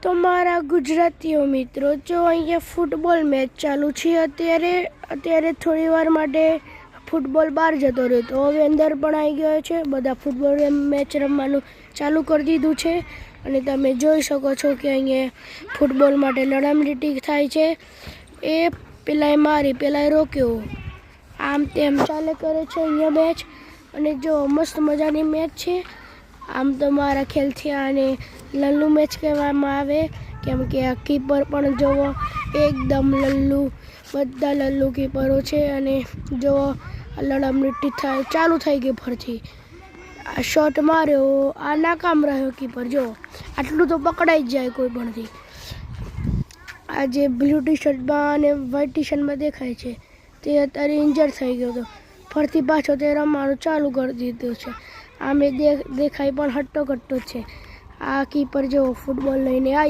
તો મારા ગુજરાતીઓ મિત્રો, જો અહીંયા ફૂટબોલ મેચ ચાલુ છે. અત્યારે થોડી વાર માટે ફૂટબોલ બહાર જતો રહ્યો તો હવે અંદર પણ આવી ગયો છે. બધા ફૂટબોલ મેચ રમવાનું ચાલુ કરી દીધું છે અને તમે જોઈ શકો છો કે અહીંયા ફૂટબોલ માટે લડામડીટી થાય છે. એ પેલાએ મારી, પેલાએ રોક્યો, આમ તેમ ચાલે કરે છે અહીંયા મેચ. અને જો મસ્ત મજાની મેચ છે. આમ તો મારા ખ્યાલથી આને લલ્લુ મેચ કહેવામાં આવે, કેમ કે આ કીપર પણ જોવો એકદમ લલ્લુ, બધા લલ્લુ કીપરો છે. અને જોવો લડામડીટી થાય ચાલુ થઈ ગઈ ફરથી. આ શોટ માર્યો, આ નાકામ રહ્યો કીપર. જો આટલું તો પકડાઈ જ જાય કોઈ પણથી. આ જે બ્લુ ટી શર્ટમાં અને વ્હાઇટ ટી શર્ટમાં દેખાય છે તે અત્યારે ઇન્જર થઈ ગયો હતો. ફરથી પાછો તે રમવાનું ચાલુ કરી દીધું છે. આમે દેખાય પણ હટ્ટો કટ્ટો છે. આ કીપર જો ફૂટબોલ લઈને આવી